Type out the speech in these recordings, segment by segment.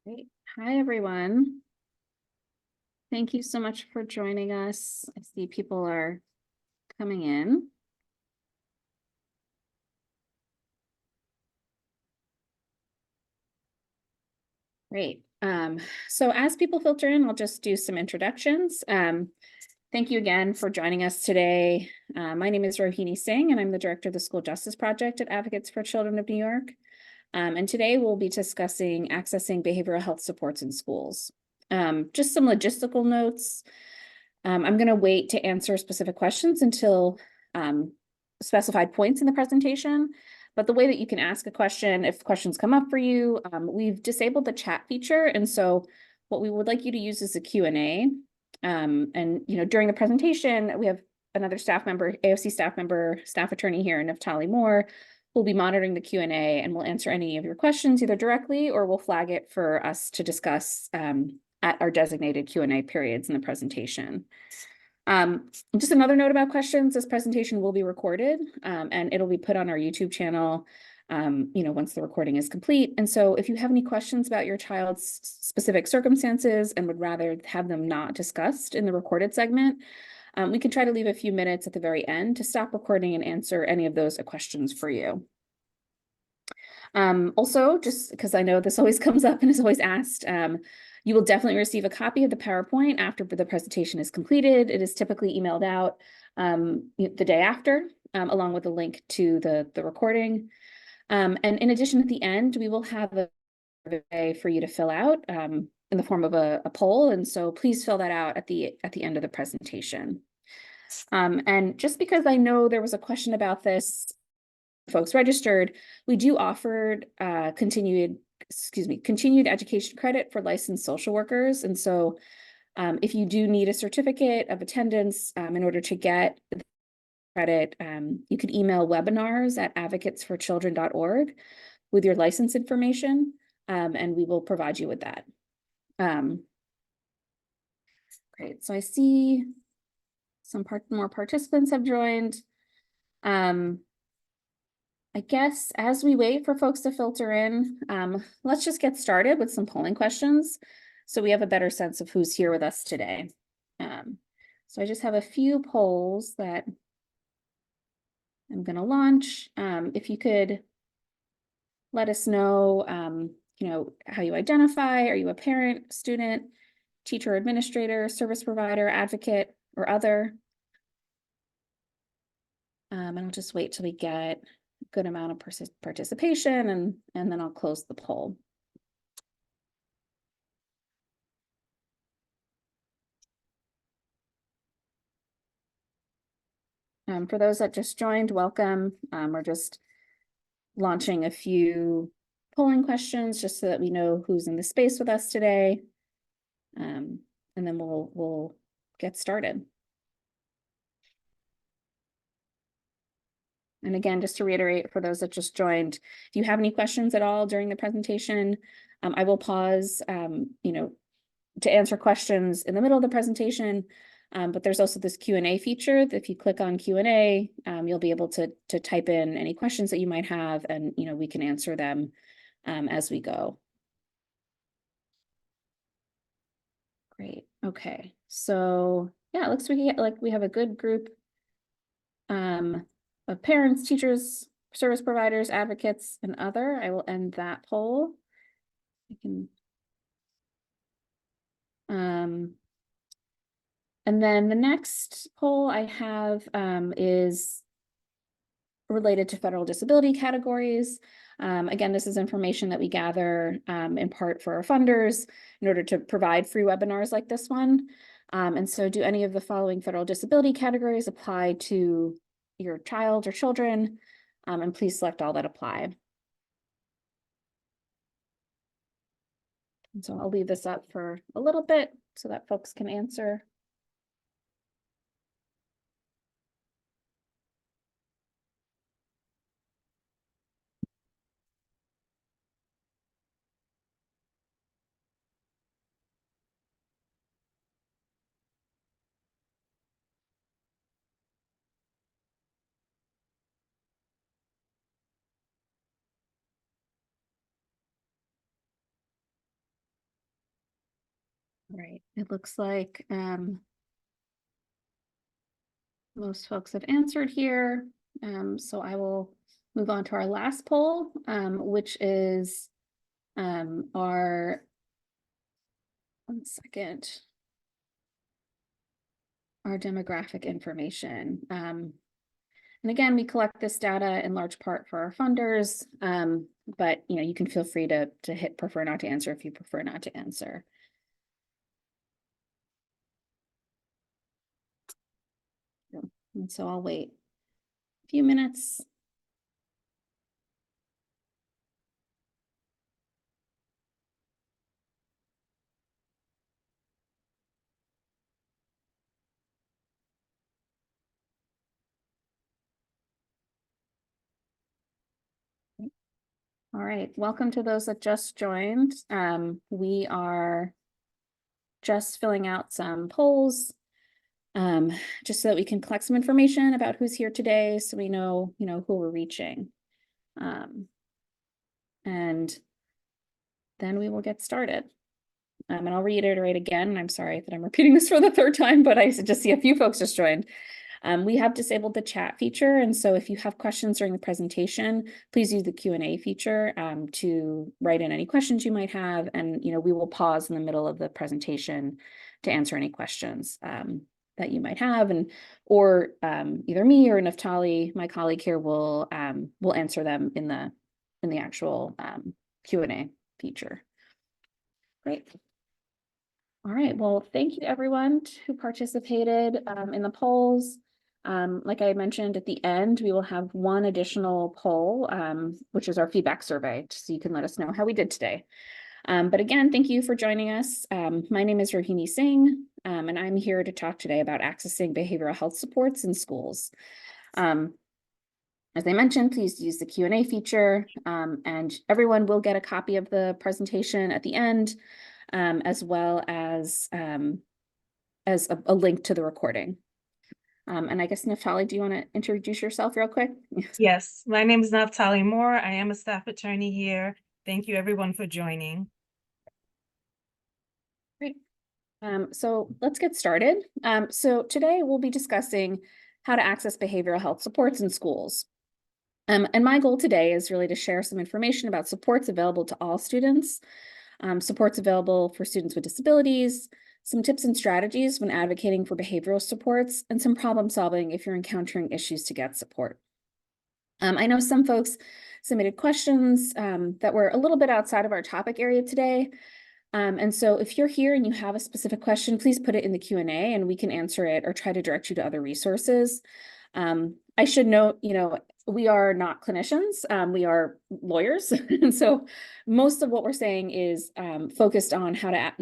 Great. Hi, everyone. Thank you so much for joining us. I see people are coming in. Great. So as people filter in, I'll just do some introductions. Thank you again for joining us today. My name is Rohini Singh, and I'm the director of the School Justice Project at Advocates for Children of New York. And today we'll be discussing accessing behavioral health supports in schools. Just some logistical notes. I'm going to wait to answer specific questions until specified points in the presentation. But the way that you can ask a question, if questions come up for you, we've disabled the chat feature. And so what we would like you to use is a Q&A. And during the presentation, we have another staff member, AOC staff member, staff attorney here, Naftali Moore, who'll be monitoring the Q&A and we'll answer any of your questions either directly or we'll flag it for us to discuss at our designated Q&A periods in the presentation. Just another note about questions, this presentation will be recorded and it'll be put on our YouTube channel once the recording is complete. And so if you have any questions about your child's specific circumstances and would rather have them not discussed in the recorded segment, we can try to leave a few minutes at the very end to stop recording and answer any of those questions for you. Also, just because I know this always comes up and is always asked, you will definitely receive a copy of the PowerPoint after the presentation is completed. It is typically emailed out the day after, along with a link to the recording. And in addition, at the end, we will have a survey for you to fill out in the form of a poll. And so please fill that out at the end of the presentation. And just because I know there was a question about this, folks registered, we do offer continued education credit for licensed social workers. And so if you do need a certificate of attendance in order to get the credit, you could email webinars@advocatesforchildren.org with your license information, and we will provide you with that. Great, so I see some more participants have joined. I guess as we wait for folks to filter in, let's just get started with some polling questions so we have a better sense of who's here with us today. So I just have a few polls that I'm going to launch. If you could let us know, how you identify. Are you a parent, student, teacher, administrator, service provider, advocate, or other? And I'll just wait till we get good amount of participation and then I'll close the poll. For those that just joined, welcome. We're just launching a few polling questions just so that we know who's in the space with us today. And then we'll get started. And again, just to reiterate for those that just joined, if you have any questions at all during the presentation, I will pause, to answer questions in the middle of the presentation. But there's also this Q&A feature that if you click on Q&A, you'll be able to type in any questions that you might have and, we can answer them as we go. Great. Okay. So yeah, it looks like we have a good group of parents, teachers, service providers, advocates, and other. I will end that poll. I can. And then the next poll I have is related to federal disability categories. Again, this is information that we gather in part for our funders in order to provide free webinars like this one. And so do any of the following federal disability categories apply to your child or children? And please select all that apply. And so I'll leave this up for a little bit so that folks can answer. All right, it looks like most folks have answered here. So I will move on to our last poll, which is our, one second, our demographic information. And again, we collect this data in large part for our funders, but you can feel free to hit prefer not to answer if you prefer not to answer. And so I'll wait a few minutes. All right, welcome to those that just joined. We are just filling out some polls, just so that we can collect some information about who's here today, so we know, who we're reaching. And then we will get started. And I'll reiterate again, and I'm sorry that I'm repeating this for the third time, but I just see a few folks just joined. We have disabled the chat feature, and so if you have questions during the presentation, please use the Q&A feature to write in any questions you might have, and we will pause in the middle of the presentation to answer any questions that you might have, or either me or Naftali, my colleague here, will answer them in the actual Q&A feature. Great. All right, well, thank you everyone who participated in the polls. Like I mentioned at the end, we will have one additional poll, which is our feedback survey, so you can let us know how we did today. But again, thank you for joining us. My name is Rohini Singh, and I'm here to talk today about accessing behavioral health supports in schools. As I mentioned, please use the Q&A feature, and everyone will get a copy of the presentation at the end, as well as a link to the recording. And I guess, Naftali, do you want to introduce yourself real quick? Yes, my name is Naftali Moore. I am a staff attorney here. Thank you everyone for joining. Great. So let's get started. So today we'll be discussing how to access behavioral health supports in schools. And my goal today is really to share some information about supports available to all students, supports available for students with disabilities, some tips and strategies when advocating for behavioral supports, and some problem solving if you're encountering issues to get support. I know some folks submitted questions that were a little bit outside of our topic area today. And so if you're here and you have a specific question, please put it in the Q&A and we can answer it or try to direct you to other resources. I should note, we are not clinicians, we are lawyers. And so most of what we're saying is focused on how to,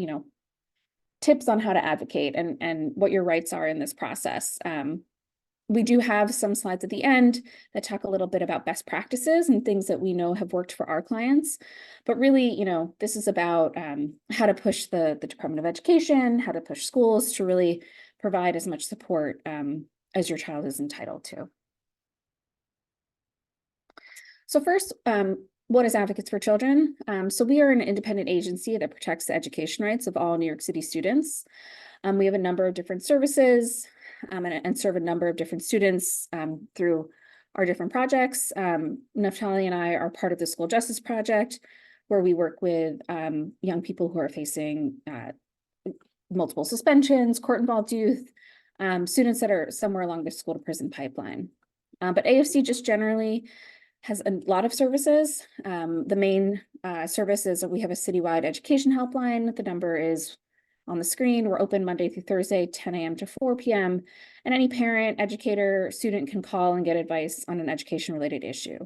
tips on how to advocate and what your rights are in this process. We do have some slides at the end that talk a little bit about best practices and things that we know have worked for our clients. But really, this is about how to push the Department of Education, how to push schools to really provide as much support as your child is entitled to. So first, what is Advocates for Children? So we are an independent agency that protects the education rights of all New York City students. We have a number of different services and serve a number of different students through our different projects. Naftali and I are part of the School Justice Project, where we work with young people who are facing multiple suspensions, court-involved youth, students that are somewhere along the school to prison pipeline. But AFC just generally has a lot of services. The main service is that we have a citywide education helpline. The number is on the screen. We're open Monday through Thursday, 10 a.m. to 4 p.m. And any parent, educator, student can call and get advice on an education-related issue.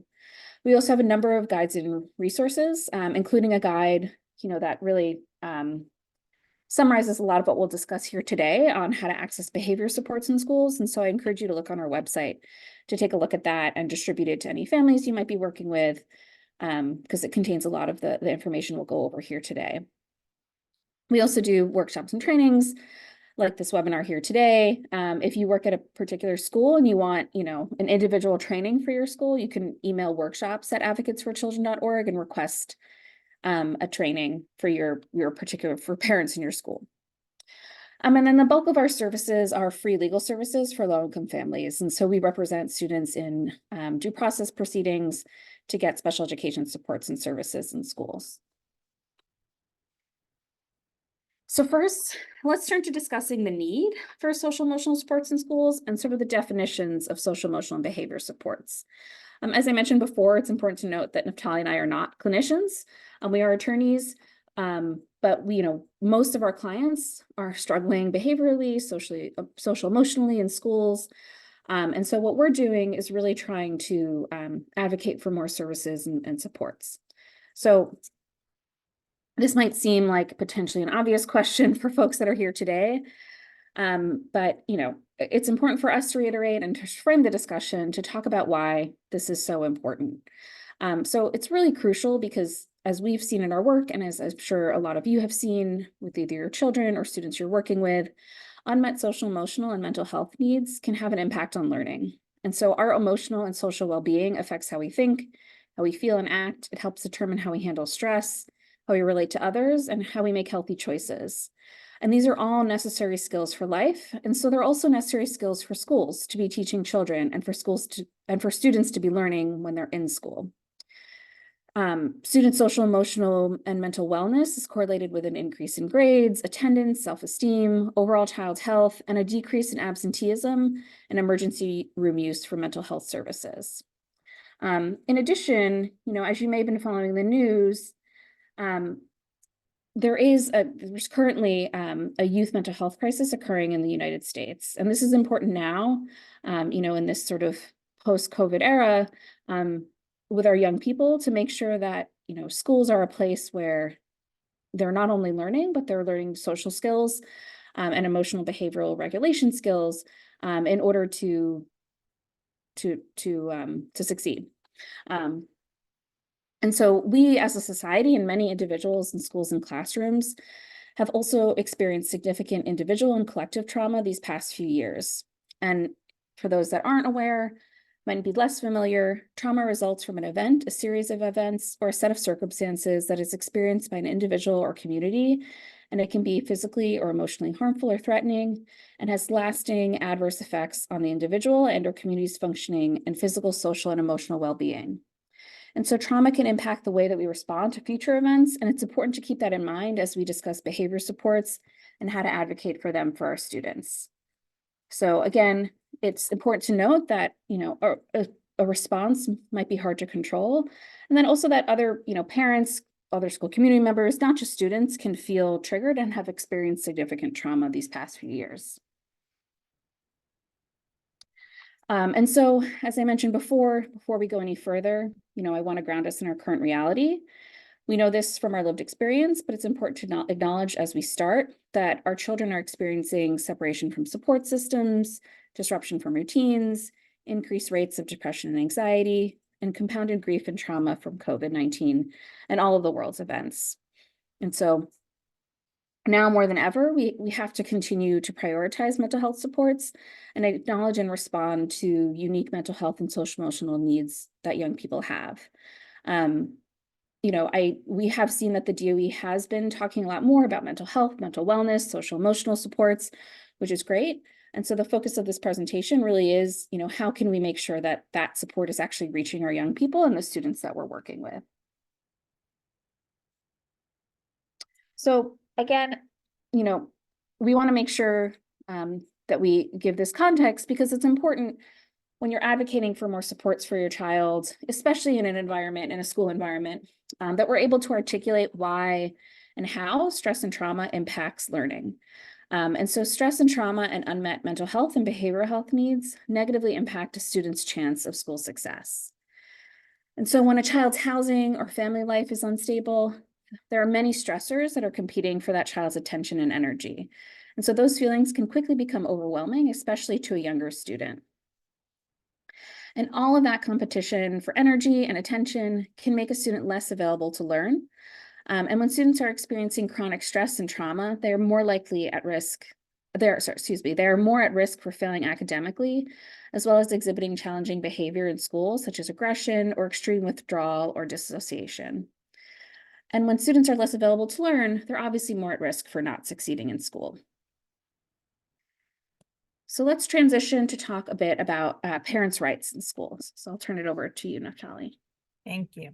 We also have a number of guides and resources, including a guide, that really summarizes a lot of what we'll discuss here today on how to access behavior supports in schools. And so I encourage you to look on our website to take a look at that and distribute it to any families you might be working with, because it contains a lot of the information we'll go over here today. We also do workshops and trainings like this webinar here today. If you work at a particular school and you want, an individual training for your school, you can email workshops@advocatesforchildren.org and request a training for your particular, for parents in your school. And then the bulk of our services are free legal services for low-income families. And so we represent students in due process proceedings to get special education supports and services in schools. So first, let's turn to discussing the need for social emotional supports in schools and sort of the definitions of social emotional and behavior supports. As I mentioned before, it's important to note that Naftali and I are not clinicians. We are attorneys, but we, most of our clients are struggling behaviorally, social emotionally in schools. And so what we're doing is really trying to advocate for more services and supports. So this might seem like potentially an obvious question for folks that are here today, but it's important for us to reiterate and to frame the discussion to talk about why this is so important. So it's really crucial because as we've seen in our work, and as I'm sure a lot of you have seen with either your children or students you're working with, unmet social, emotional, and mental health needs can have an impact on learning. And so our emotional and social well-being affects how we think, how we feel and act. It helps determine how we handle stress, how we relate to others, and how we make healthy choices. And these are all necessary skills for life. And so they're also necessary skills for schools to be teaching children and for students to be learning when they're in school. Student social, emotional, and mental wellness is correlated with an increase in grades, attendance, self-esteem, overall child health, and a decrease in absenteeism and emergency room use for mental health services. In addition, as you may have been following the news, there's currently a youth mental health crisis occurring in the United States. And this is important now, in this sort of post-COVID era, with our young people to make sure that, schools are a place where they're not only learning, but they're learning social skills and emotional behavioral regulation skills in order to succeed. And so we as a society and many individuals in schools and classrooms have also experienced significant individual and collective trauma these past few years. And for those that aren't aware, might be less familiar, trauma results from an event, a series of events, or a set of circumstances that is experienced by an individual or community, and it can be physically or emotionally harmful or threatening, and has lasting adverse effects on the individual and or community's functioning and physical, social, and emotional well-being. And so trauma can impact the way that we respond to future events, and it's important to keep that in mind as we discuss behavior supports and how to advocate for them for our students. So again, it's important to note that, a response might be hard to control. And then also that other, parents, other school community members, not just students, can feel triggered and have experienced significant trauma these past few years. And so, as I mentioned before we go any further, I want to ground us in our current reality. We know this from our lived experience, but it's important to not acknowledge as we start that our children are experiencing separation from support systems, disruption from routines, increased rates of depression and anxiety, and compounded grief and trauma from COVID-19 and all of the world's events. And so now more than ever, we have to continue to prioritize mental health supports and acknowledge and respond to unique mental health and social emotional needs that young people have. We have seen that the DOE has been talking a lot more about mental health, mental wellness, social emotional supports, which is great. And so the focus of this presentation really is, how can we make sure that that support is actually reaching our young people and the students that we're working with? So again, we want to make sure that we give this context because it's important when you're advocating for more supports for your child, especially in an environment, in a school environment, that we're able to articulate why and how stress and trauma impacts learning. And so stress and trauma and unmet mental health and behavioral health needs negatively impact a student's chance of school success. And so when a child's housing or family life is unstable, there are many stressors that are competing for that child's attention and energy. And so those feelings can quickly become overwhelming, especially to a younger student. And all of that competition for energy and attention can make a student less available to learn. And when students are experiencing chronic stress and trauma, they are more likely at risk. They are more at risk for failing academically, as well as exhibiting challenging behavior in school, such as aggression or extreme withdrawal or dissociation. And when students are less available to learn, they're obviously more at risk for not succeeding in school. So let's transition to talk a bit about parents' rights in schools. So I'll turn it over to you, Naftali. Thank you.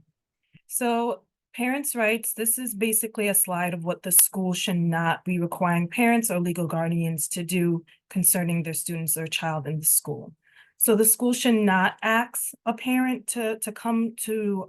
So parents' rights, this is basically a slide of what the school should not be requiring parents or legal guardians to do concerning their students or child in the school. So the school should not ask a parent to come to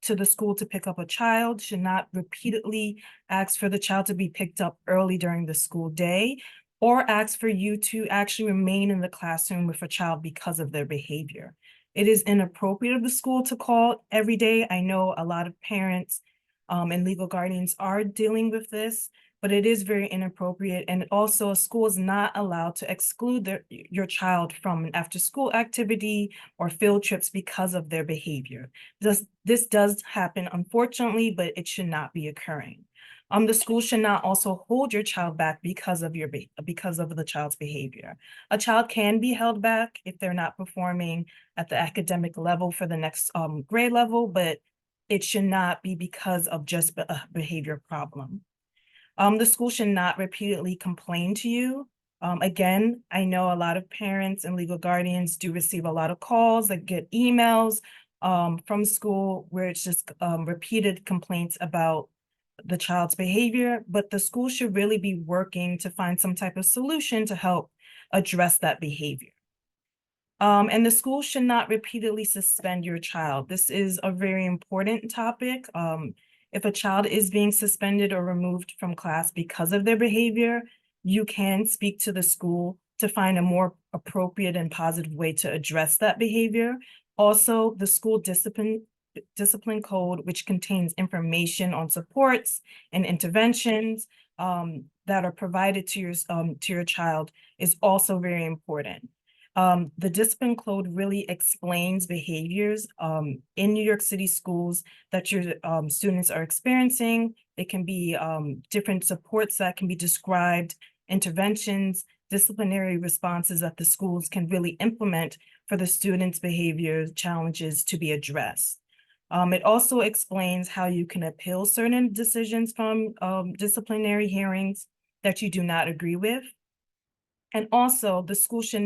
the school to pick up a child, should not repeatedly ask for the child to be picked up early during the school day, or ask for you to actually remain in the classroom with a child because of their behavior. It is inappropriate of the school to call every day. I know a lot of parents and legal guardians are dealing with this, but it is very inappropriate. And also, a school is not allowed to exclude your child from an after-school activity or field trips because of their behavior. This does happen, unfortunately, but it should not be occurring. The school should not also hold your child back because of the child's behavior. A child can be held back if they're not performing at the academic level for the next grade level, but it should not be because of just a behavior problem. The school should not repeatedly complain to you. Again, I know a lot of parents and legal guardians do receive a lot of calls, that get emails from school where it's just repeated complaints about the child's behavior, but the school should really be working to find some type of solution to help address that behavior. And the school should not repeatedly suspend your child. This is a very important topic. If a child is being suspended or removed from class because of their behavior, you can speak to the school to find a more appropriate and positive way to address that behavior. Also, the school discipline code, which contains information on supports and interventions that are provided to your child, is also very important. The discipline code really explains behaviors in New York City schools that your students are experiencing. It can be different supports that can be described, interventions, disciplinary responses that the schools can really implement for the students' behavior challenges to be addressed. It also explains how you can appeal certain decisions from disciplinary hearings that you do not agree with. And also, the school should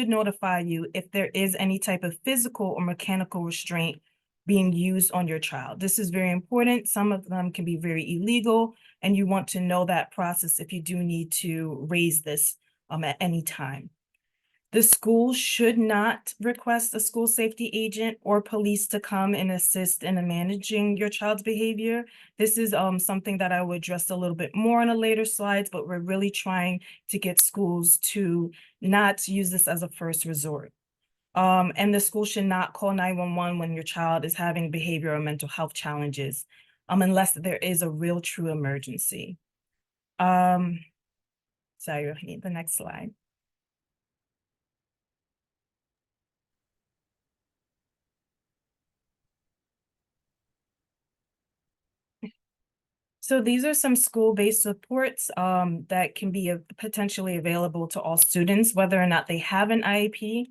notify you if there is any type of physical or mechanical restraint being used on your child. This is very important. Some of them can be very illegal, and you want to know that process if you do need to raise this at any time. The school should not request a school safety agent or police to come and assist in managing your child's behavior. This is something that I will address a little bit more in a later slides, but we're really trying to get schools to not use this as a first resort. And the school should not call 911 when your child is having behavior or mental health challenges, unless there is a real true emergency. Sorry, I need the next slide. So these are some school-based supports that can be potentially available to all students, whether or not they have an IEP.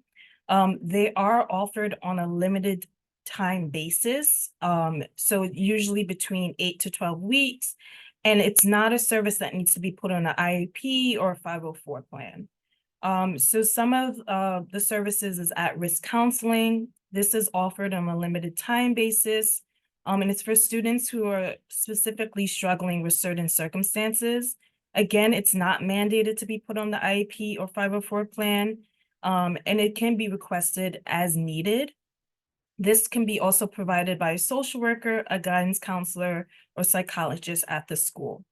They are offered on a limited time basis, so usually between 8 to 12 weeks, and it's not a service that needs to be put on an IEP or a 504 plan. So some of the services is at-risk counseling. This is offered on a limited time basis. And it's for students who are specifically struggling with certain circumstances. Again, it's not mandated to be put on the IEP or 504 plan, and it can be requested as needed. This can be also provided by a social worker, a guidance counselor, or psychologist at the school.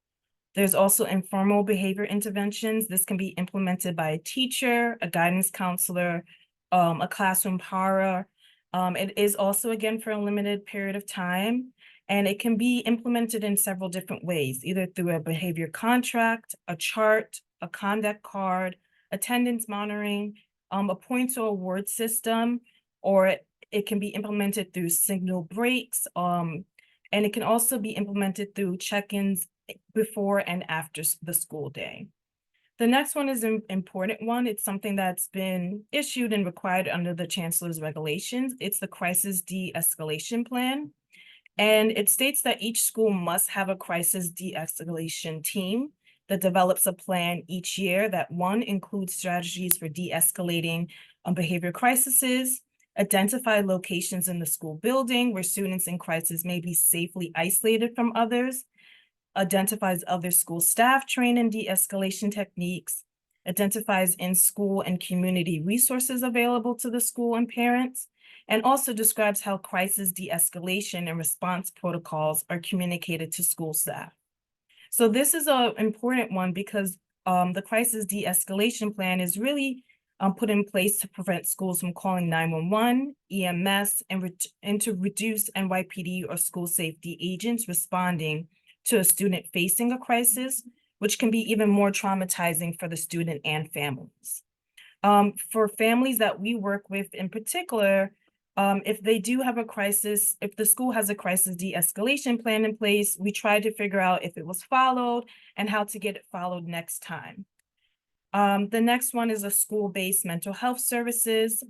There's also informal behavior interventions. This can be implemented by a teacher, a guidance counselor, a classroom para. It is also, again, for a limited period of time, and it can be implemented in several different ways, either through a behavior contract, a chart, a conduct card, attendance monitoring, a points or award system, or it can be implemented through signal breaks, and it can also be implemented through check-ins before and after the school day. The next one is an important one. It's something that's been issued and required under the chancellor's regulations. It's the crisis de-escalation plan. And it states that each school must have a crisis de-escalation team that develops a plan each year that one includes strategies for de-escalating behavior crises, identify locations in the school building where students in crisis may be safely isolated from others, identifies other school staff trained in de-escalation techniques, identifies in-school and community resources available to the school and parents, and also describes how crisis de-escalation and response protocols are communicated to school staff. So this is an important one because the crisis de-escalation plan is really put in place to prevent schools from calling 911, EMS, and to reduce NYPD or school safety agents responding to a student facing a crisis, which can be even more traumatizing for the student and families. For families that we work with in particular, if they do have a crisis, if the school has a crisis de-escalation plan in place, we try to figure out if it was followed and how to get it followed next time. The next one is a school-based mental health services.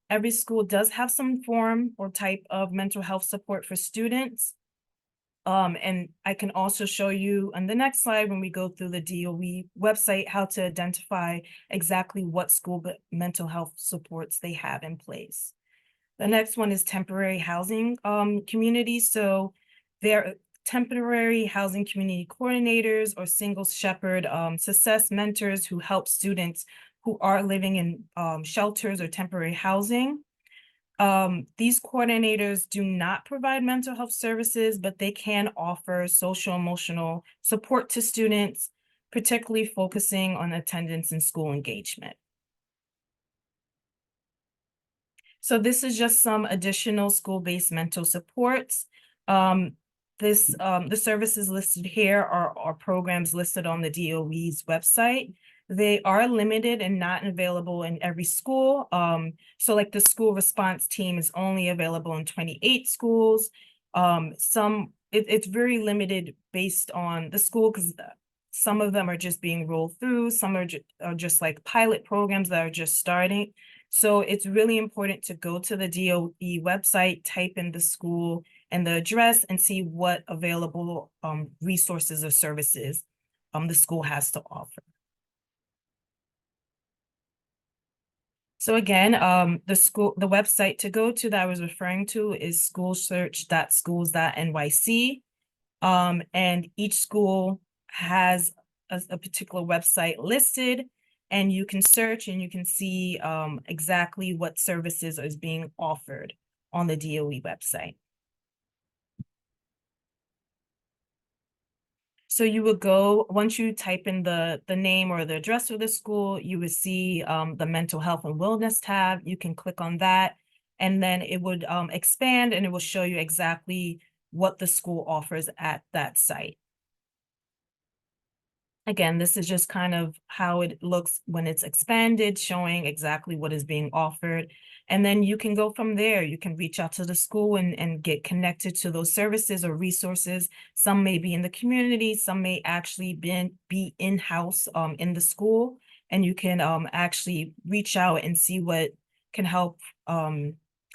Every school does have some form or type of mental health support for students. And I can also show you on the next slide when we go through the DOE website how to identify exactly what school mental health supports they have in place. The next one is temporary housing communities. So they're temporary housing community coordinators or single shepherd success mentors who help students who are living in shelters or temporary housing. These coordinators do not provide mental health services, but they can offer social emotional support to students, particularly focusing on attendance and school engagement. So this is just some additional school-based mental supports. The services listed here are programs listed on the DOE's website. They are limited and not available in every school. So like the school response team is only available in 28 schools. It's very limited based on the school because some of them are just being rolled through. Some are just like pilot programs that are just starting. So it's really important to go to the DOE website, type in the school and the address and see what available resources or services the school has to offer. So again, the website to go to that I was referring to is schoolsearch.schools.nyc. And each school has a particular website listed, and you can search and you can see exactly what services is being offered on the DOE website. So you would go, once you type in the name or the address of the school, you would see the mental health and wellness tab. You can click on that, and then it would expand and it will show you exactly what the school offers at that site. Again, this is just kind of how it looks when it's expanded, showing exactly what is being offered. And then you can go from there. You can reach out to the school and get connected to those services or resources. Some may be in the community, some may actually be in-house in the school. And you can actually reach out and see what can help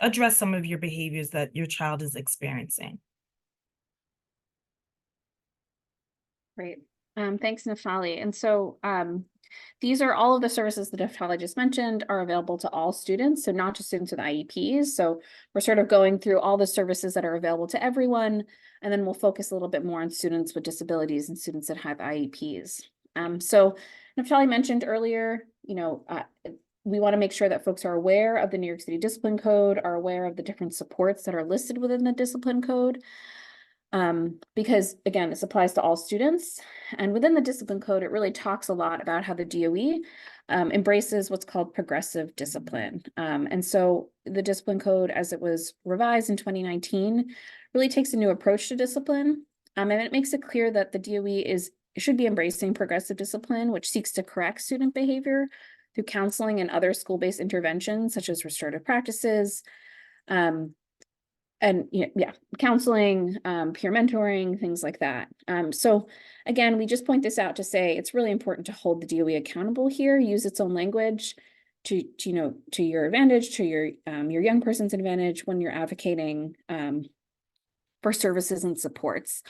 address some of your behaviors that your child is experiencing. Great. Thanks, Naftali. And so these are all of the services that Naftali just mentioned are available to all students, so not just students with IEPs. So we're sort of going through all the services that are available to everyone, and then we'll focus a little bit more on students with disabilities and students that have IEPs. So Naftali mentioned earlier, we want to make sure that folks are aware of the New York City Discipline Code, are aware of the different supports that are listed within the Discipline Code. Because again, this applies to all students, and within the discipline code, it really talks a lot about how the DOE embraces what's called progressive discipline. And so the discipline code, as it was revised in 2019, really takes a new approach to discipline. And it makes it clear that the DOE should be embracing progressive discipline, which seeks to correct student behavior through counseling and other school-based interventions, such as restorative practices, and counseling, peer mentoring, things like that. So again, we just point this out to say it's really important to hold the DOE accountable here, use its own language to your advantage, to your young person's advantage when you're advocating for services and supports.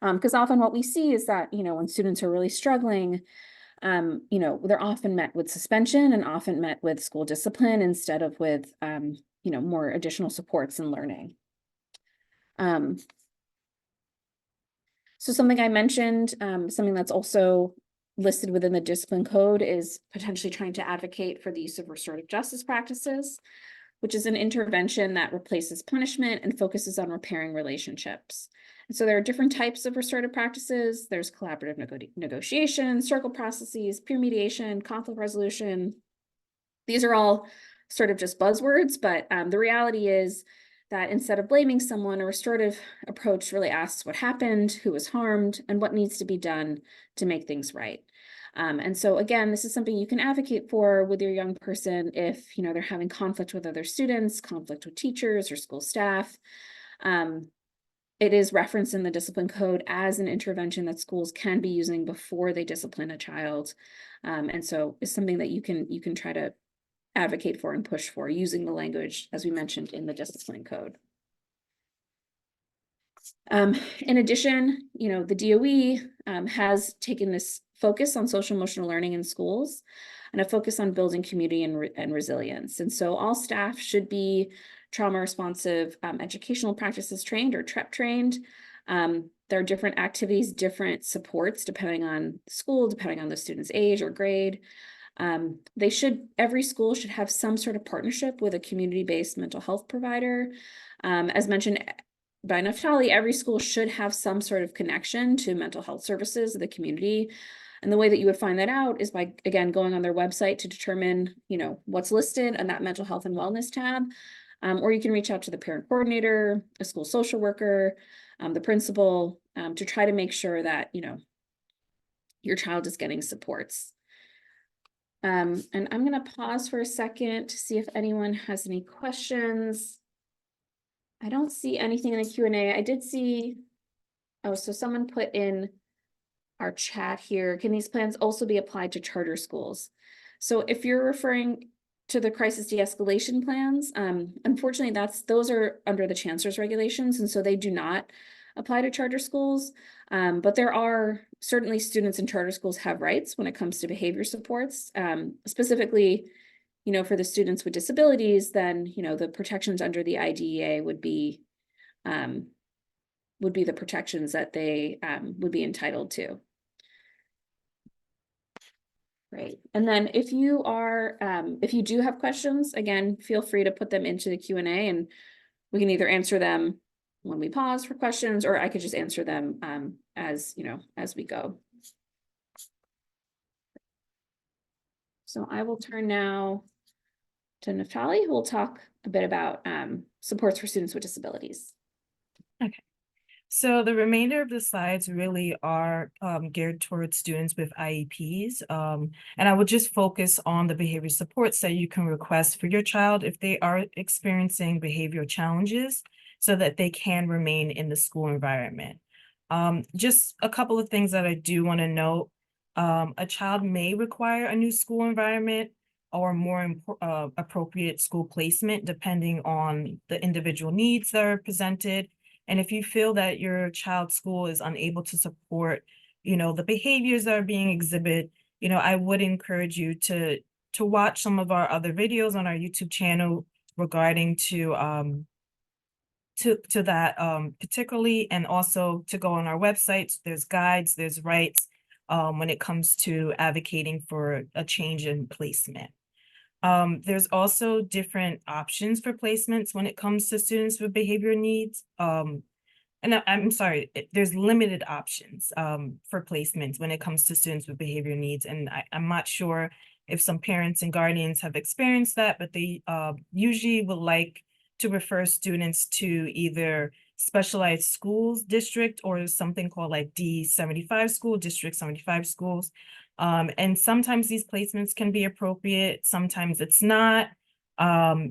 Because often what we see is that, when students are really struggling, they're often met with suspension and often met with school discipline instead of with, more additional supports and learning. Um, so something I mentioned, something that's also listed within the discipline code is potentially trying to advocate for the use of restorative justice practices, which is an intervention that replaces punishment and focuses on repairing relationships. And so there are different types of restorative practices. There's collaborative negotiation, circle processes, peer mediation, conflict resolution. These are all sort of just buzzwords, but the reality is that instead of blaming someone, a restorative approach really asks what happened, who was harmed, and what needs to be done to make things right. And so again, this is something you can advocate for with your young person if they're having conflict with other students, conflict with teachers or school staff. It is referenced in the discipline code as an intervention that schools can be using before they discipline a child. And so it's something that you can try to advocate for and push for using the language, as we mentioned, in the discipline code. In addition, the DOE has taken this focus on social emotional learning in schools and a focus on building community and resilience. And so all staff should be trauma responsive educational practices trained or TREP trained. There are different activities, different supports, depending on school, depending on the student's age or grade. Every school should have some sort of partnership with a community-based mental health provider. As mentioned by Naftali, every school should have some sort of connection to mental health services of the community. And the way that you would find that out is by, again, going on their website to determine, what's listed on that mental health and wellness tab. Or you can reach out to the parent coordinator, a school social worker, the principal, to try to make sure that, your child is getting supports. And I'm going to pause for a second to see if anyone has any questions. I don't see anything in the Q&A. I did see, so someone put in our chat here, can these plans also be applied to charter schools? So if you're referring to the crisis de-escalation plans, unfortunately, those are under the chancellor's regulations, and so they do not apply to charter schools. But there are certainly students in charter schools have rights when it comes to behavior supports, specifically, for the students with disabilities, then, the protections under the IDEA would be the protections that they would be entitled to. Great. And then if you do have questions, again, feel free to put them into the Q&A and we can either answer them when we pause for questions, or I could just answer them as we go. So I will turn now to Naftali, who will talk a bit about supports for students with disabilities. Okay. So the remainder of the slides really are geared towards students with IEPs. And I would just focus on the behavior supports that you can request for your child if they are experiencing behavioral challenges so that they can remain in the school environment. Just a couple of things that I do want to note. A child may require a new school environment or more appropriate school placement depending on the individual needs that are presented. And if you feel that your child's school is unable to support, the behaviors that are being exhibited, I would encourage you to watch some of our other videos on our YouTube channel regarding to that particularly, and also to go on our websites. There's guides, there's rights when it comes to advocating for a change in placement. There's also different options for placements when it comes to students with behavior needs. And I'm sorry, there's limited options for placements when it comes to students with behavior needs. And I'm not sure if some parents and guardians have experienced that, but they usually would like to refer students to either specialized schools district or something called like D75 school, District 75 schools. And sometimes these placements can be appropriate, sometimes it's not.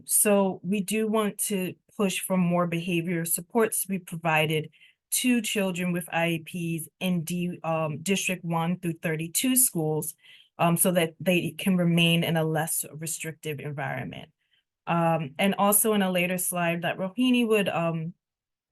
So we do want to push for more behavior supports to be provided to children with IEPs in District 1 through 32 schools, so that they can remain in a less restrictive environment. And also in a later slide that Rohini would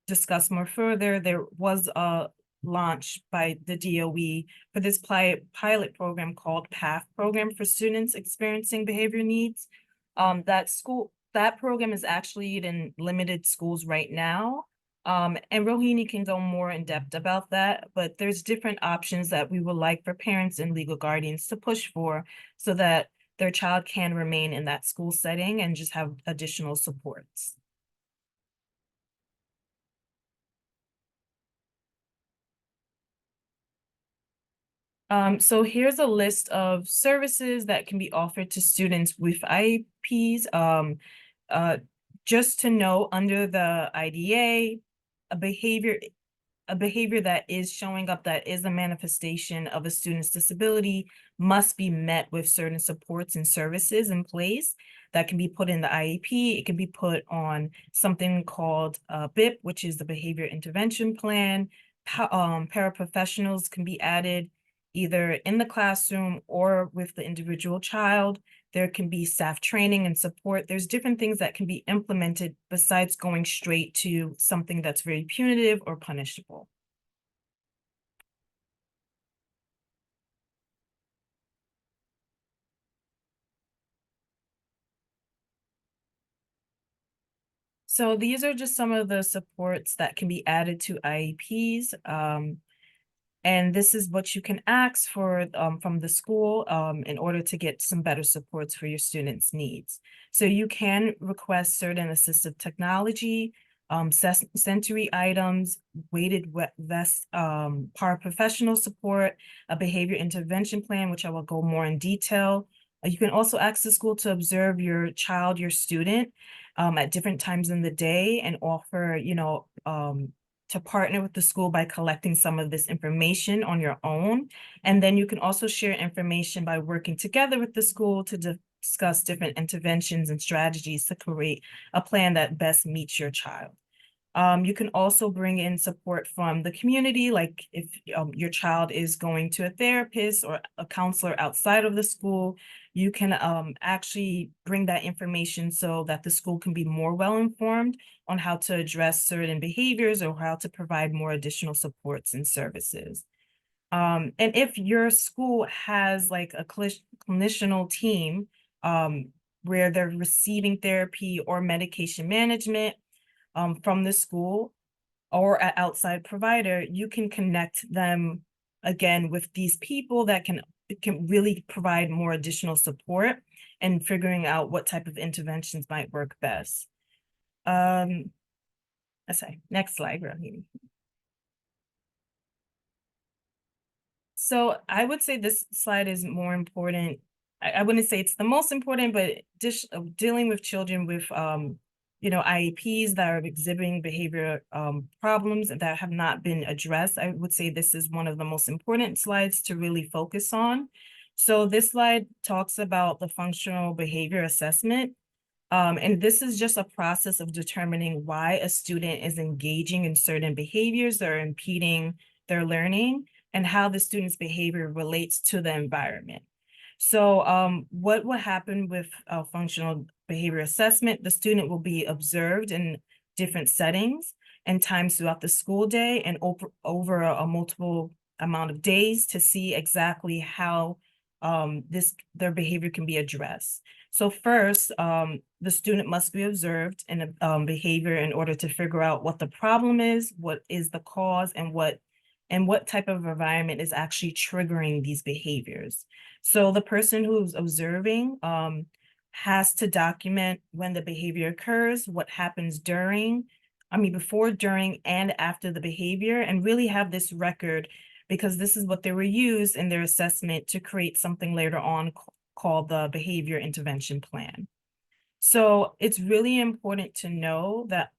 discuss more further, there was a launch by the DOE for this pilot program called PATH program for students experiencing behavior needs. That program is actually in limited schools right now. And Rohini can go more in depth about that, but there's different options that we would like for parents and legal guardians to push for so that their child can remain in that school setting and just have additional supports. So here's a list of services that can be offered to students with IEPs. Just to know, under the IDA, a behavior that is showing up that is a manifestation of a student's disability must be met with certain supports and services in place that can be put in the IEP. It can be put on something called BIP, which is the Behavior Intervention Plan. Paraprofessionals can be added either in the classroom or with the individual child. There can be staff training and support. There's different things that can be implemented besides going straight to something that's very punitive or punishable. So these are just some of the supports that can be added to IEPs. And this is what you can ask for from the school in order to get some better supports for your students' needs. So you can request certain assistive technology, sensory items, weighted vest, paraprofessional support, a behavior intervention plan, which I will go more in detail. You can also ask the school to observe your child, your student, at different times in the day and offer, to partner with the school by collecting some of this information on your own. And then you can also share information by working together with the school to discuss different interventions and strategies to create a plan that best meets your child. You can also bring in support from the community, like if your child is going to a therapist or a counselor outside of the school, you can actually bring that information so that the school can be more well-informed on how to address certain behaviors or how to provide more additional supports and services. And if your school has like a clinicianal team where they're receiving therapy or medication management, from the school or an outside provider, you can connect them again with these people that can really provide more additional support and figuring out what type of interventions might work best. Let's say next slide, Rohini. So I would say this slide is more important. I wouldn't say it's the most important, but dealing with children with IEPs that are exhibiting behavior problems that have not been addressed, I would say this is one of the most important slides to really focus on. So this slide talks about the functional behavior assessment. And this is just a process of determining why a student is engaging in certain behaviors that are impeding their learning and how the student's behavior relates to the environment. So what will happen with functional behavior assessment? The student will be observed in different settings and times throughout the school day and over a multiple amount of days to see exactly how their behavior can be addressed. So first, the student must be observed in a behavior in order to figure out what the problem is, what is the cause, and what type of environment is actually triggering these behaviors. So the person who's observing has to document when the behavior occurs, what happens before, during, and after the behavior, and really have this record because this is what they were used in their assessment to create something later on called the behavior intervention plan. So it's really important to know that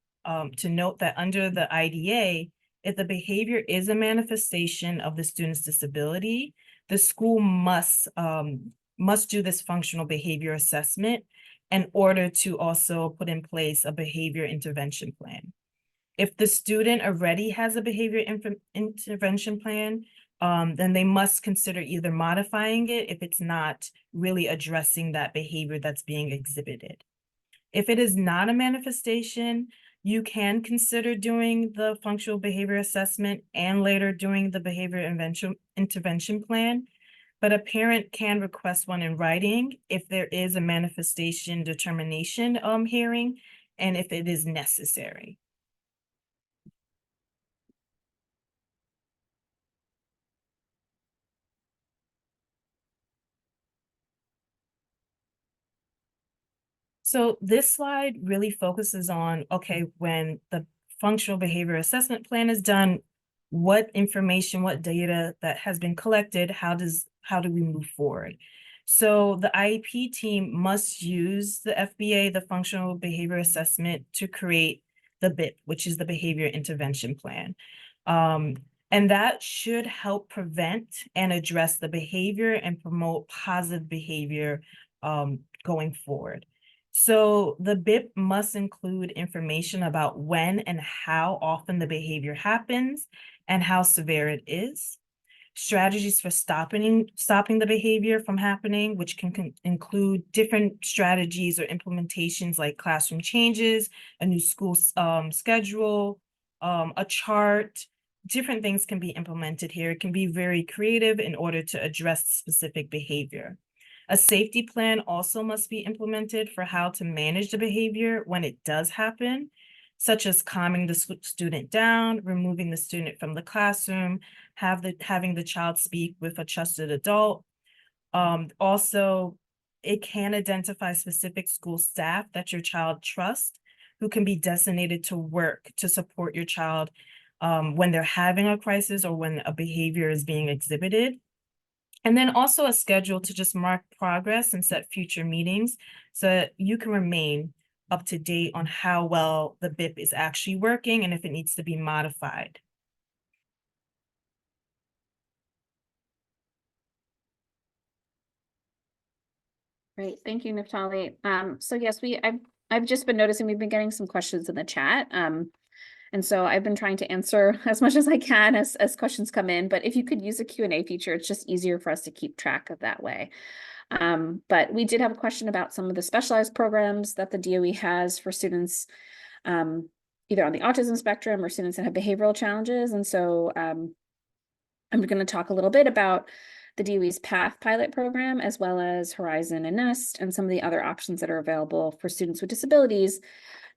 note that under the IDA, if the behavior is a manifestation of the student's disability, the school must do this functional behavior assessment in order to also put in place a behavior intervention plan. If the student already has a behavior intervention plan, then they must consider either modifying it if it's not really addressing that behavior that's being exhibited. If it is not a manifestation, You can consider doing the functional behavior assessment and later doing the behavior intervention plan. But a parent can request one in writing if there is a manifestation determination hearing and if it is necessary. So this slide really focuses on, okay, when the functional behavior assessment plan is done, what information, what data that has been collected, how do we move forward? So the IEP team must use the FBA, the functional behavior assessment, to create the BIP, which is the behavior intervention plan. And that should help prevent and address the behavior and promote positive behavior going forward. So the BIP must include information about when and how often the behavior happens and how severe it is. Strategies for stopping the behavior from happening, which can include different strategies or implementations like classroom changes, a new school schedule, a chart. Different things can be implemented here. It can be very creative in order to address specific behavior. A safety plan also must be implemented for how to manage the behavior when it does happen, such as calming the student down, removing the student from the classroom, having the child speak with a trusted adult. Also, it can identify specific school staff that your child trusts who can be designated to work to support your child when they're having a crisis or when a behavior is being exhibited. And then also a schedule to just mark progress and set future meetings so that you can remain up to date on how well the BIP is actually working and if it needs to be modified. Great, thank you, Naftali. So yes, I've just been noticing we've been getting some questions in the chat. And so I've been trying to answer as much as I can as questions come in, but if you could use a Q&A feature, it's just easier for us to keep track of that way. But we did have a question about some of the specialized programs that the DOE has for students, either on the autism spectrum or students that have behavioral challenges. And so I'm going to talk a little bit about the DOE's PATH pilot program, as well as Horizon and NEST, and some of the other options that are available for students with disabilities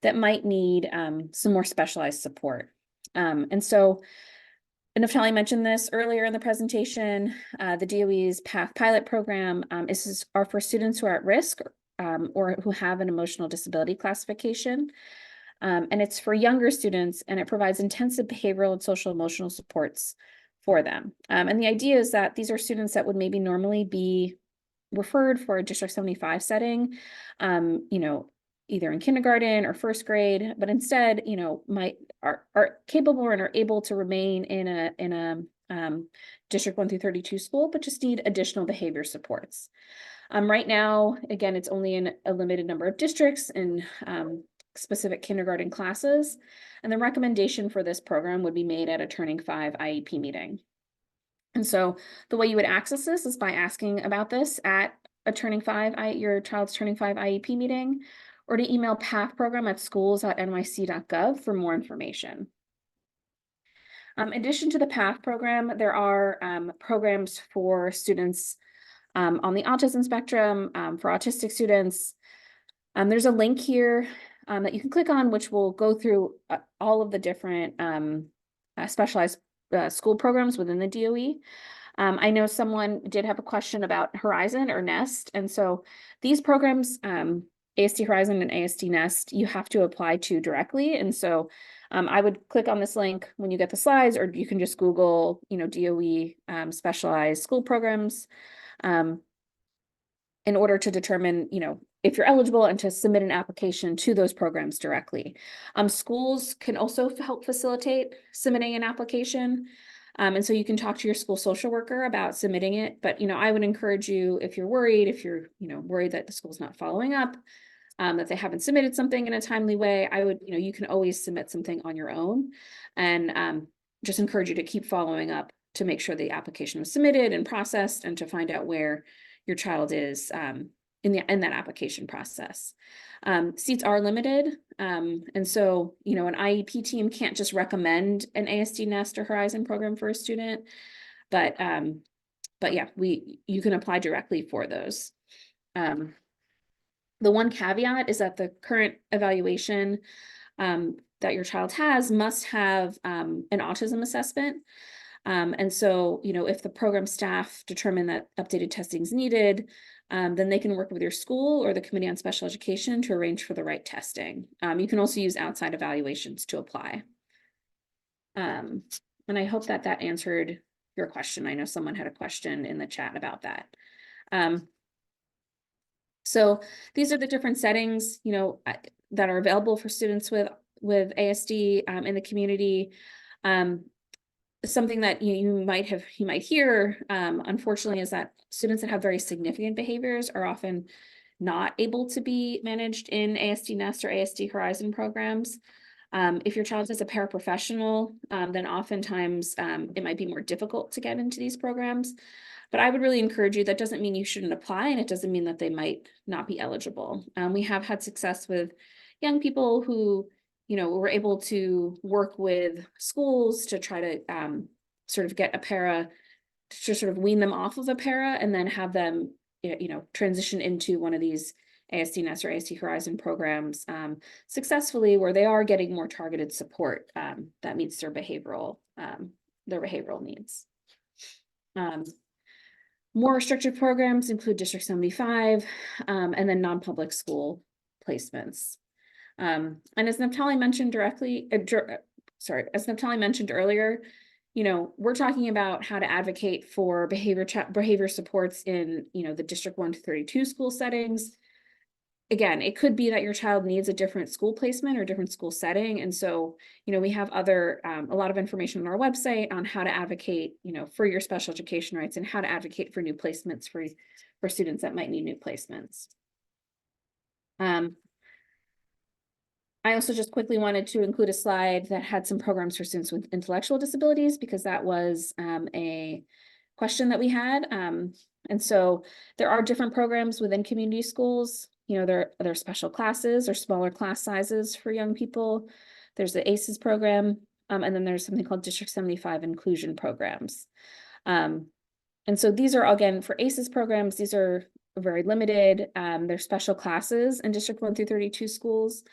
that might need some more specialized support. And so, Naftali mentioned this earlier in the presentation, the DOE's PATH pilot program are for students who are at risk or who have an emotional disability classification. And it's for younger students, and it provides intensive behavioral and social emotional supports for them. And the idea is that these are students that would maybe normally be referred for a District 75 setting, either in kindergarten or first grade, but instead, are capable and are able to remain in a District 1 through 32 school, but just need additional behavior supports. Right now, again, it's only in a limited number of districts and specific kindergarten classes. And the recommendation for this program would be made at a Turning 5 IEP meeting. And so the way you would access this is by asking about this at a your child's Turning 5 IEP meeting, or to email pathprogram@schools.nyc.gov for more information. In addition to the PATH program, there are programs for students on the autism spectrum, for autistic students. There's a link here that you can click on, which will go through all of the different specialized school programs within the DOE. I know someone did have a question about Horizon or NEST, and so these programs, ASD Horizon and ASD NEST, you have to apply to directly. And so I would click on this link when you get the slides, or you can just Google, DOE specialized school programs in order to determine, if you're eligible and to submit an application to those programs directly. Schools can also help facilitate submitting an application. And so you can talk to your school social worker about submitting it. But, I would encourage you, if you're worried, worried that the school's not following up, that they haven't submitted something in a timely way, you can always submit something on your own, and just encourage you to keep following up to make sure the application was submitted and processed, and to find out where your child is in that application process. Seats are limited, and so an IEP team can't just recommend an ASD Nest or Horizon program for a student, but yeah, you can apply directly for those. The one caveat is that the current evaluation that your child has must have an autism assessment. And so, if the program staff determine that updated testing is needed, then they can work with your school or the Committee on Special Education to arrange for the right testing. You can also use outside evaluations to apply. And I hope that answered your question. I know someone had a question in the chat about that. So these are the different settings, that are available for students with ASD in the community. Something that you might hear, unfortunately, is that students that have very significant behaviors are often not able to be managed in ASD Nest or ASD Horizon programs. If your child is a paraprofessional, then oftentimes it might be more difficult to get into these programs. But I would really encourage you, that doesn't mean you shouldn't apply, and it doesn't mean that they might not be eligible. We have had success with young people who, were able to work with schools to try to sort of get a para, to sort of wean them off of a para, and then have them, transition into one of these ASD Nest or ASD Horizon programs successfully, where they are getting more targeted support that meets their behavioral needs. More restrictive programs include District 75 and then non-public school placements. And as Naftali mentioned as Naftali mentioned earlier, we're talking about how to advocate for behavior supports in, the District 1 to 32 school settings. Again, it could be that your child needs a different school placement or different school setting. And so, we have a lot of information on our website on how to advocate, for your special education rights, and how to advocate for new placements for students that might need new placements. I also just quickly wanted to include a slide that had some programs for students with intellectual disabilities, because that was a question that we had. And so there are different programs within community schools. There are special classes or smaller class sizes for young people. There's the ACEs program, and then there's something called District 75 inclusion programs. And so these are, again, for ACEs programs, these are very limited. They're special classes in District 1 through 32 schools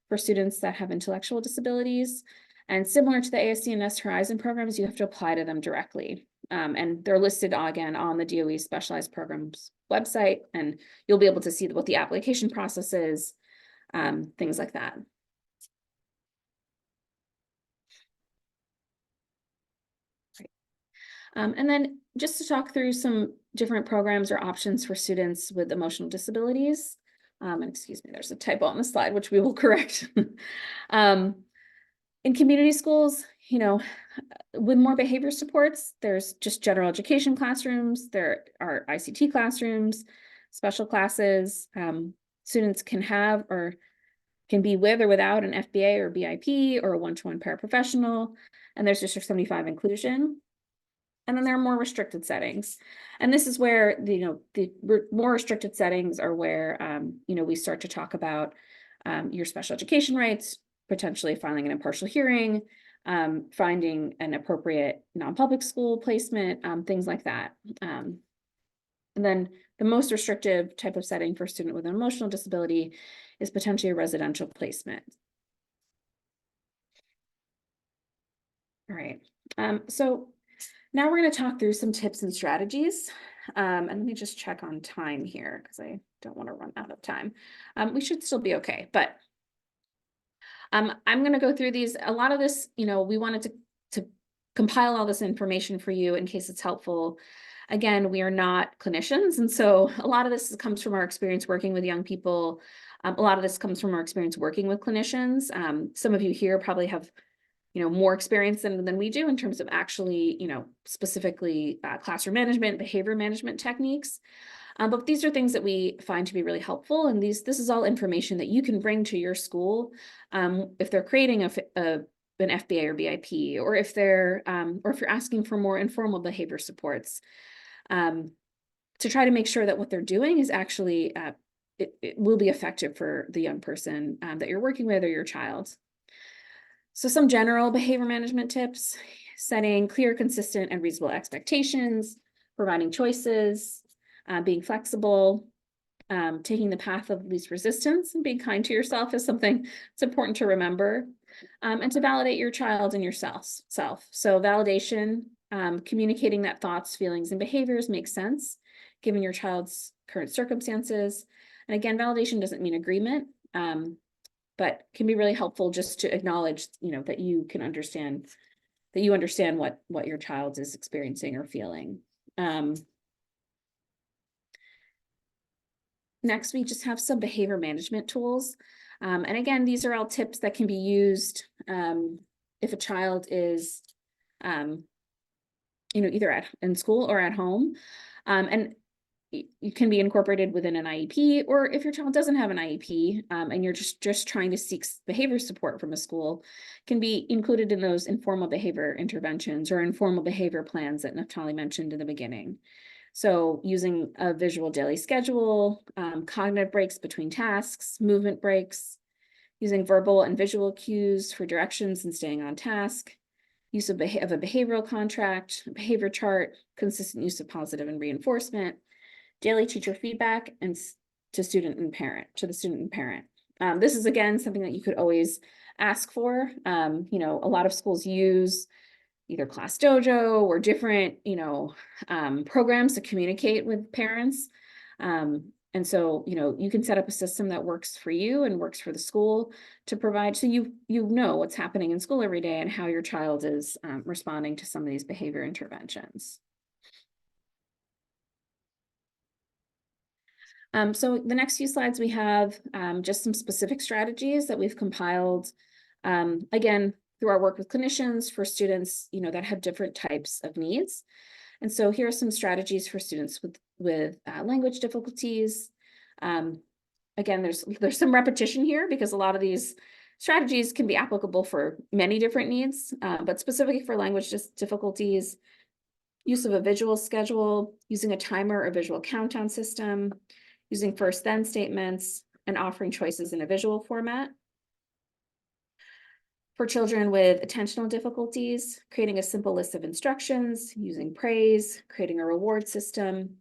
for students that have intellectual disabilities. And similar to the ASD and Nest Horizon programs, you have to apply to them directly. And they're listed again on the DOE Specialized Programs website, and you'll be able to see what the application process is, things like that. Right. And then just to talk through some different programs or options for students with emotional disabilities. And excuse me, there's a typo on the slide, which we will correct. In community schools, with more behavior supports, there's just general education classrooms, there are ICT classrooms, special classes. Students can have or can be with or without an FBA or BIP or a one-to-one paraprofessional, and there's District 75 inclusion. And then there are more restricted settings. And this is where, the more restricted settings are where, we start to talk about your special education rights, potentially filing an impartial hearing, finding an appropriate non-public school placement, things like that. And then the most restrictive type of setting for a student with an emotional disability is potentially a residential placement. All right. So now we're going to talk through some tips and strategies. And let me just check on time here, because I don't want to run out of time. We should still be okay, but I'm going to go through these. A lot of this, we wanted to compile all this information for you in case it's helpful. Again, we are not clinicians, and so a lot of this comes from our experience working with young people. A lot of this comes from our experience working with clinicians. Some of you here probably have more experience than we do in terms of actually, specifically classroom management, behavior management techniques. But these are things that we find to be really helpful. And this is all information that you can bring to your school if they're creating an FBA or BIP, or if they're or if you're asking for more informal behavior supports. to try to make sure that what they're doing is actually, it will be effective for the young person that you're working with or your child. So some general behavior management tips: setting clear, consistent, and reasonable expectations, providing choices, being flexible, taking the path of least resistance, and being kind to yourself is something that's important to remember, and to validate your child and yourself. So validation, communicating that thoughts, feelings, and behaviors make sense given your child's current circumstances. And again, validation doesn't mean agreement, but can be really helpful just to acknowledge, that you can understand, what your child is experiencing or feeling. Next, we just have some behavior management tools. And again, these are all tips that can be used if a child is, either in school or at home. And it can be incorporated within an IEP, or if your child doesn't have an IEP and you're just trying to seek behavior support from a school, can be included in those informal behavior interventions or informal behavior plans that Naftali mentioned in the beginning. So using a visual daily schedule, cognitive breaks between tasks, movement breaks, using verbal and visual cues for directions and staying on task, use of a behavioral contract, behavior chart, consistent use of positive and reinforcement, daily teacher feedback, and to the student and parent. This is, again, something that you could always ask for. A lot of schools use either Class Dojo or different, programs to communicate with parents. And so, you can set up a system that works for you and works for the school to provide, so you know what's happening in school every day and how your child is responding to some of these behavior interventions. So the next few slides, we have just some specific strategies that we've compiled, again, through our work with clinicians for students, that have different types of needs. And so here are some strategies for students with language difficulties. Again, there's some repetition here because a lot of these strategies can be applicable for many different needs, but specifically for language difficulties, use of a visual schedule, using a timer or visual countdown system, using first then statements, and offering choices in a visual format. For children with attentional difficulties, creating a simple list of instructions, using praise, creating a reward system,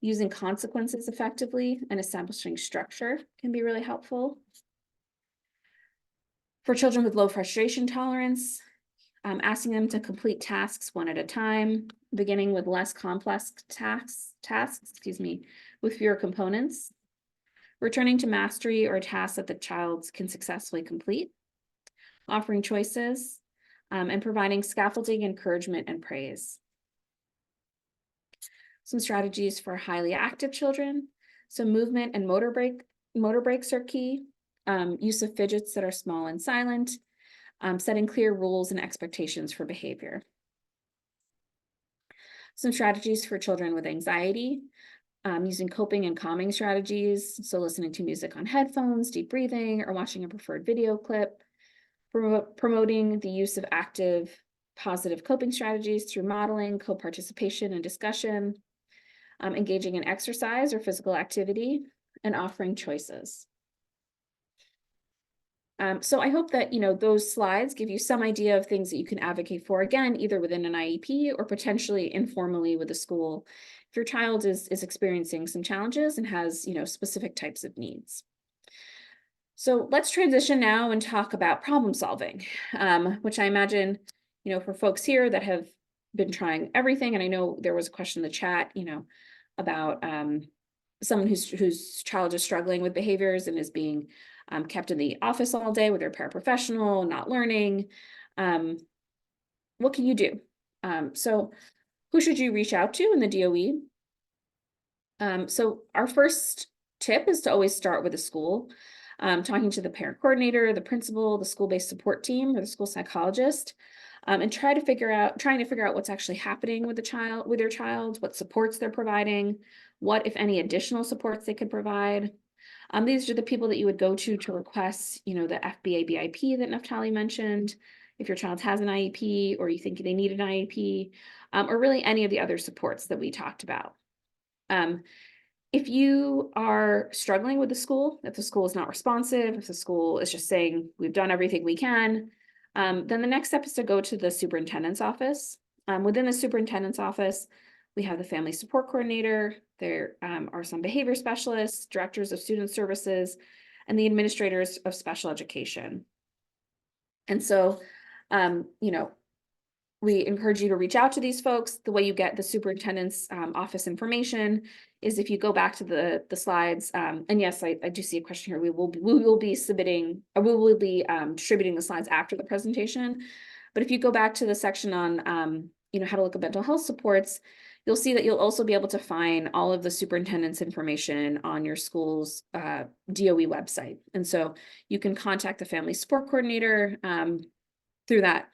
using consequences effectively, and establishing structure can be really helpful. For children with low frustration tolerance, asking them to complete tasks one at a time, beginning with less complex tasks, with fewer components, returning to mastery or tasks that the child can successfully complete, offering choices, and providing scaffolding, encouragement, and praise. Some strategies for highly active children. So movement and motor breaks are key. Use of fidgets that are small and silent, setting clear rules and expectations for behavior. Some strategies for children with anxiety, using coping and calming strategies. So listening to music on headphones, deep breathing, or watching a preferred video clip. Promoting the use of active, positive coping strategies through modeling, co-participation, and discussion. Engaging in exercise or physical activity, and offering choices. So I hope that, those slides give you some idea of things that you can advocate for, again, either within an IEP or potentially informally with a school if your child is experiencing some challenges and has, specific types of needs. So let's transition now and talk about problem solving, which I imagine, for folks here that have been trying everything, and I know there was a question in the chat, about someone whose child is struggling with behaviors and is being kept in the office all day with their paraprofessional, not learning. What can you do? So who should you reach out to in the DOE? So our first tip is to always start with the school, talking to the parent coordinator, the principal, the school-based support team, or the school psychologist, and trying to figure out what's actually happening with your child, what supports they're providing, what, if any, additional supports they could provide. These are the people that you would go to request, the FBA BIP that Naftali mentioned, if your child has an IEP or you think they need an IEP, or really any of the other supports that we talked about. If you are struggling with the school, if the school is not responsive, if the school is just saying, we've done everything we can, then the next step is to go to the superintendent's office. Within the superintendent's office, we have the family support coordinator, there are some behavior specialists, directors of student services, and the administrators of special education. And so, you know, we encourage you to reach out to these folks. The way you get the superintendent's office information is if you go back to the slides. And yes, I do see a question here. We will be submitting, or we will be distributing the slides after the presentation. But if you go back to the section on you know, how to look at mental health supports, you'll see that you'll also be able to find all of the superintendent's information on your school's DOE website. And so you can contact the family support coordinator through that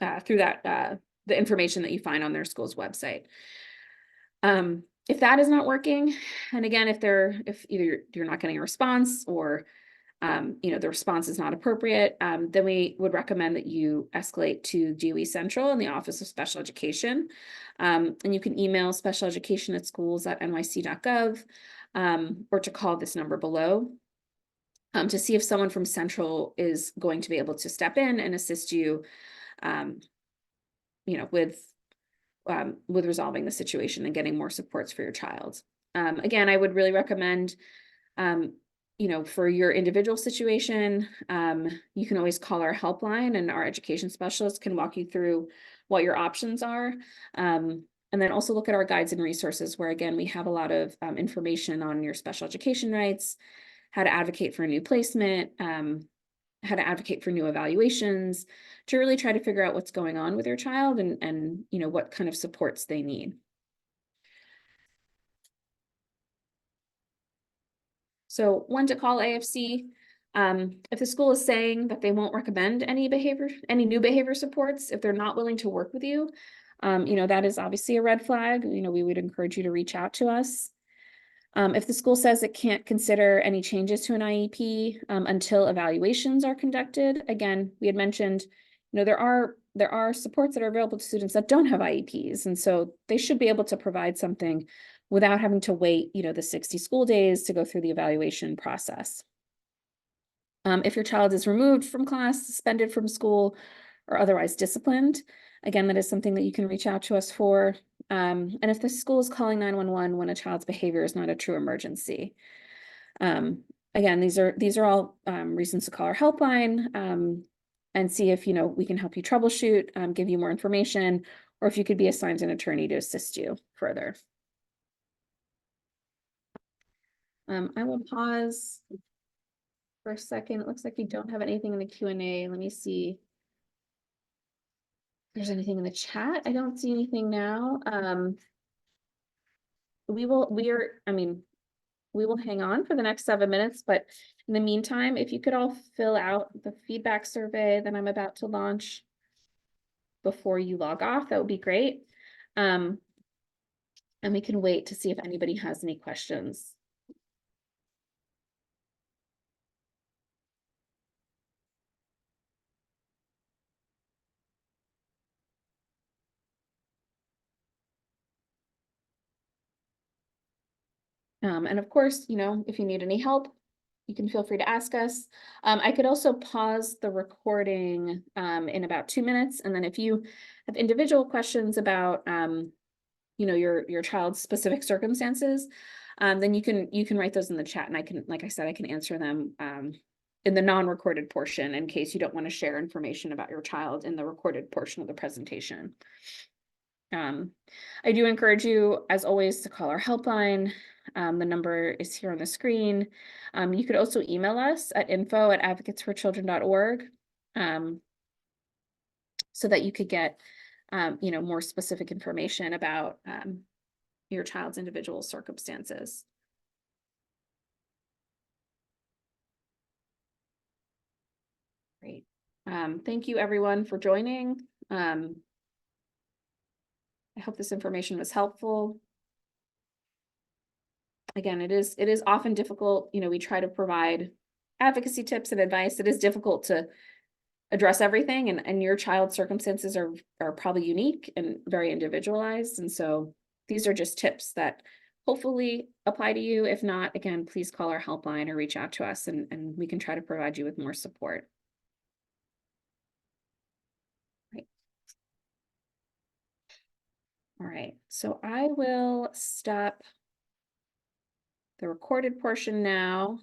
the information that you find on their school's website. If that is not working, and again, if either you're not getting a response or you know, the response is not appropriate, then we would recommend that you escalate to DOE Central in the Office of Special Education. And you can email specialeducationatschools@nyc.gov or to call this number below to see if someone from Central is going to be able to step in and assist you you know, with resolving the situation and getting more supports for your child. Again, I would really recommend, you know, for your individual situation, you can always call our helpline and our education specialist can walk you through what your options are. And then also look at our guides and resources where, again, we have a lot of information on your special education rights, how to advocate for a new placement, how to advocate for new evaluations, to really try to figure out what's going on with your child and you know, what kind of supports they need. So when to call AFC, if the school is saying that they won't recommend any new behavior supports, if they're not willing to work with you, you know, that is obviously a red flag. You know, we would encourage you to reach out to us. If the school says it can't consider any changes to an IEP until evaluations are conducted, again, we had mentioned, you know, there are supports that are available to students that don't have IEPs, and so they should be able to provide something without having to wait, you know, the 60 school days to go through the evaluation process. If your child is removed from class, suspended from school, or otherwise disciplined, again, that is something that you can reach out to us for. And if the school is calling 911 when a child's behavior is not a true emergency. Again, these are all reasons to call our helpline and see if, you know, we can help you troubleshoot, give you more information, or if you could be assigned an attorney to assist you further. I will pause for a second. It looks like we don't have anything in the Q&A. Let me see if there's anything in the chat. I don't see anything now. We will hang on for the next 7 minutes, but in the meantime, if you could all fill out the feedback survey that I'm about to launch before you log off, that would be great. And we can wait to see if anybody has any questions. And of course, you know, if you need any help, you can feel free to ask us. I could also pause the recording in about 2 minutes. And then if you have individual questions about, you know, your child's specific circumstances, then you can write those in the chat and I can, like I said, I can answer them in the non-recorded portion in case you don't want to share information about your child in the recorded portion of the presentation. I do encourage you, as always, to call our helpline. The number is here on the screen. You could also email us at info@advocatesforchildren.org so that you could get you know, more specific information about your child's individual circumstances. Great. Thank you everyone for joining. I hope this information was helpful. Again, it is often difficult. You know, we try to provide advocacy tips and advice. It is difficult to address everything, and your child's circumstances are probably unique and very individualized. And so these are just tips that hopefully apply to you. If not, again, please call our helpline or reach out to us and we can try to provide you with more support. Right. All right, so I will stop the recorded portion now.